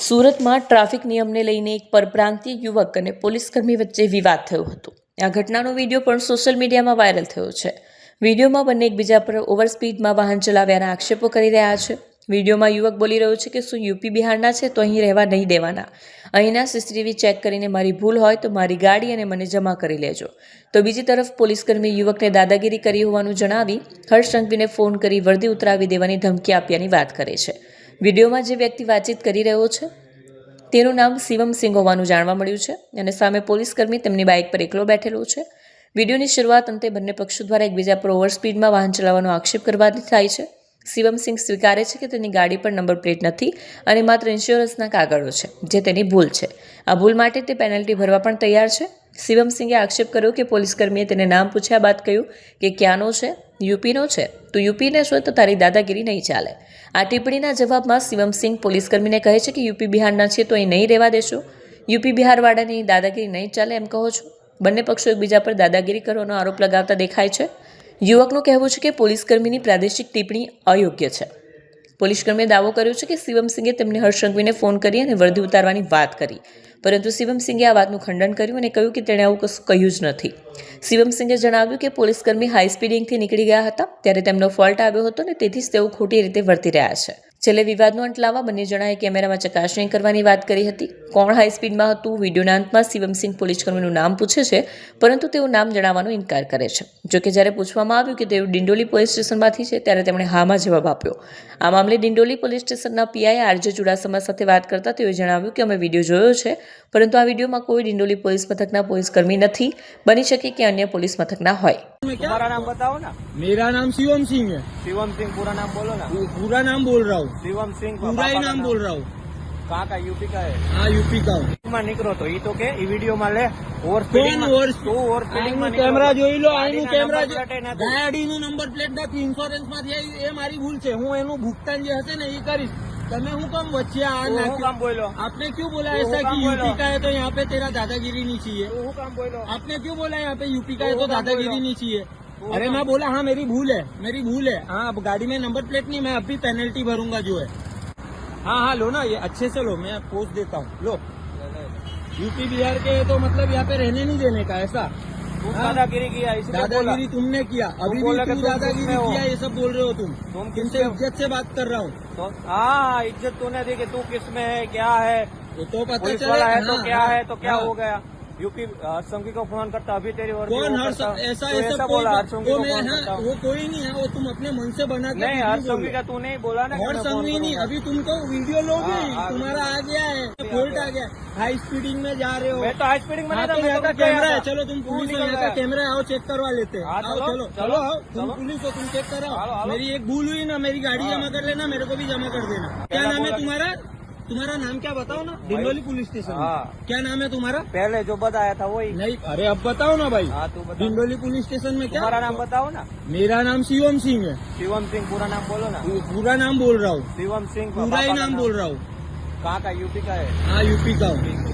સુરતમાં ટ્રાફિક નિયમને લઈને એક પરપ્રાંતીય યુવક અને પોલીસકર્મી વચ્ચે વિવાદ થયો હતો. આ ઘટનાનો વિડીયો પણ સોશિયલ મીડિયામાં વાયરલ થયો છે. વિડીયોમાં બંને એકબીજા પર ઓવર સ્પીડમાં વાહન ચલાવ્યાના આક્ષેપો કરી રહ્યા છે. વિડીયોમાં યુવક બોલી રહ્યો છે કે શું યુપી બિહારના છે તો અહીં રહેવા નહીં દેવાના. અહીંના સીસીટીવી ચેક કરીને મારી ભૂલ હોય તો મારી ગાડી અને મને જમા કરી લેજો. તો બીજી તરફ પોલીસકર્મી યુવકને દાદાગીરી કરી હોવાનું જણાવી હર્ષ સંઘવીને ફોન કરી વર્દી ઉતરાવી દેવાની ધમકી આપ્યાની વાત કરે છે. વિડીયોમાં જે વ્યક્તિ વાતચીત કરી રહ્યો છે તેનું નામ શિવમ સિંઘ હોવાનું જાણવા મળ્યું છે અને સામે પોલીસકર્મી તેમની બાઇક પર એકલો બેઠેલો છે. વિડીયોની શરૂઆત અંતે બંને પક્ષો દ્વારા એકબીજા પર ઓવર સ્પીડમાં વાહન ચલાવવાનો આક્ષેપ કરવાથી થાય છે. શિવમ સિંઘ સ્વીકારે છે કે તેની ગાડી પર નંબર પ્લેટ નથી અને માત્ર ઇન્સ્યોરન્સના કાગળો છે, જે તેની ભૂલ છે. આ ભૂલ માટે તે પેનલ્ટી ભરવા પણ તૈયાર છે. શિવમ સિંઘે આક્ષેપ કર્યો કે પોલીસકર્મીએ તેને નામ પૂછ્યા બાદ કહ્યું કે ક્યાંનો છે, યુપીનો છે, તો યુપીને છો તો તારી દાદાગીરી નહીં ચાલે. આ ટિપ્પણીના જવાબમાં શિવમ સિંઘ પોલીસકર્મીને કહે છે કે યુપી બિહારના છે તો અહીં નહીં રહેવા દેશો, યુપી બિહારવાળાની દાદાગીરી નહીં ચાલે એમ કહો છો. બંને પક્ષો એકબીજા પર દાદાગીરી કરવાનો આરોપ લગાવતા દેખાય છે. યુવકનું કહેવું છે કે પોલીસકર્મીની પ્રાદેશિક ટિપ્પણી અયોગ્ય છે. પોલીસકર્મીએ દાવો કર્યો છે કે શિવમ સિંઘે તેમને હર્ષ સંઘવીને ફોન કરી અને વર્દી ઉતારવાની વાત કરી, પરંતુ શિવમ સિંઘે આ વાતનું ખંડન કર્યું અને કહ્યું કે તેણે આવું કશું કહ્યું જ નથી. શિવમ સિંઘે જણાવ્યું કે પોલીસકર્મી હાઈ સ્પીડિંગથી નીકળી ગયા હતા ત્યારે તેમનો ફોલ્ટ આવ્યો હતો અને તેથી જ તેઓ ખોટી રીતે વર્તી રહ્યા છે. છેલ્લે વિવાદનો અંત લાવવા બંને જણાએ કેમેરામાં ચકાસણી કરવાની વાત કરી હતી. કોણ હાઈ સ્પીડમાં હતું? વિડીયોના અંતમાં શિવમ સિંઘ પોલીસકર્મીનું નામ પૂછે છે, પરંતુ તેઓ નામ જણાવવાનો ઇનકાર કરે છે. જોકે જ્યારે પૂછવામાં આવ્યું કે તેઓ ડિંડોલી પોલીસ સ્ટેશનમાંથી છે ત્યારે તેમણે હામાં જવાબ આપ્યો. આ મામલે ડિંડોલી પોલીસ સ્ટેશનના પીઆઈ આરજે ચુડાસમા સાથે વાત કરતા તેઓએ જણાવ્યું કે અમે વિડીયો જોયો છે, પરંતુ આ વિડીયોમાં કોઈ ડિંડોલી પોલીસ મથકના પોલીસકર્મી નથી. બની શકે કે અન્ય પોલીસ મથકના હોય. तुम्हारा नाम बताओ ना। मेरा नाम शिवम सिंह है। शिवम सिंह पूरा नाम बोलो ना। पूरा नाम बोल रहा हूँ। शिवम सिंह पूरा ही नाम बोल रहा हूँ। कहाँ का? यूपी का है। हाँ, यूपी का हूँ। માં નીકળો તો ઈ તો કે ઈ વિડિયો માં લે ઓવર સ્પીડિંગ ઓવર સ્પીડિંગ માં કેમેરા જોઈ લો. આનું કેમેરા ગાડીનું નંબર પ્લેટ નથી, ઇન્સ્યોરન્સ માંથી એ મારી ભૂલ છે. હું એનું ભુગતાન જે હશે ને એ કરીશ. તમે હું કામ વચ્ચે હું કામ બોલો? आपने क्यों बोला ऐसा कि यूपी का है तो यहाँ पे तेरा दादागिरी नहीं चाहिए? હું કામ બોલો? आपने क्यों बोला यहाँ पे यूपी का है तो दादागिरी नहीं चाहिए? अरे मैं बोला हाँ मेरी भूल है हाँ. अब गाड़ी में नंबर प्लेट नहीं, मैं अभी पेनल्टी भरूंगा जो है. हाँ हाँ लो ना, ये अच्छे से लो, मैं पोस्ट देता हूँ. लो, यूपी बिहार के तो मतलब यहाँ पे रहने नहीं देने का ऐसा. दादागिरी किया, दादागिरी तुमने किया, अभी भी तुम दादागिरी किया, ये सब बोल रहे हो तुम. तुमसे इज्जत से बात कर रहा हूँ. तो हाँ, इज्जत तूने दी कि तू किस में है, क्या है, तो पता पुलिस वाला है तो क्या है, तो क्या हो गया? यूपी हर्ष संघवी को फोन करता अभी तेरी वर्दी कौन हर्ष? ऐसा बोला हर्ष संघवी को फोन हाँ, करता वो कोई नहीं है, वो तुम अपने मन से बना के नहीं. हर्ष संघवी का तू नहीं बोला ना. हर्ष संघवी नहीं, अभी तुमको वीडियो लोगे, तुम्हारा आ गया है, फोल्ट आ गया. हाई स्पीडिंग में जा रहे हो. मैं तो हाई स्पीडिंग में हाँ, तो यहाँ का कैमरा है, चलो तुम पुलिस हो, यहाँ का कैमरा आओ चेक करवा लेते हैं. आओ चलो चलो आओ, तुम पुलिस हो, तुम चेक कराओ. मेरी एक भूल हुई ना, मेरी गाड़ी जमा कर लेना, मेरे को भी जमा कर देना. क्या नाम है तुम्हारा? तुम्हारा नाम क्या बताओ ना. Dindoli police station. क्या नाम है तुम्हारा? पहले जो बताया था वही. नहीं, अरे अब बताओ ना भाई. हाँ, तू बता. डिंडोली पुलिस स्टेशन में क्या? तुम्हारा नाम बताओ ना. मेरा नाम शिवम सिंह है. शिवम सिंह पूरा नाम बोलो ना. पूरा नाम बोल रहा हूँ. शिवम सिंह पूरा ही नाम बोल रहा हूँ. कहाँ का? यूपी का है. हाँ, यूपी का हूँ.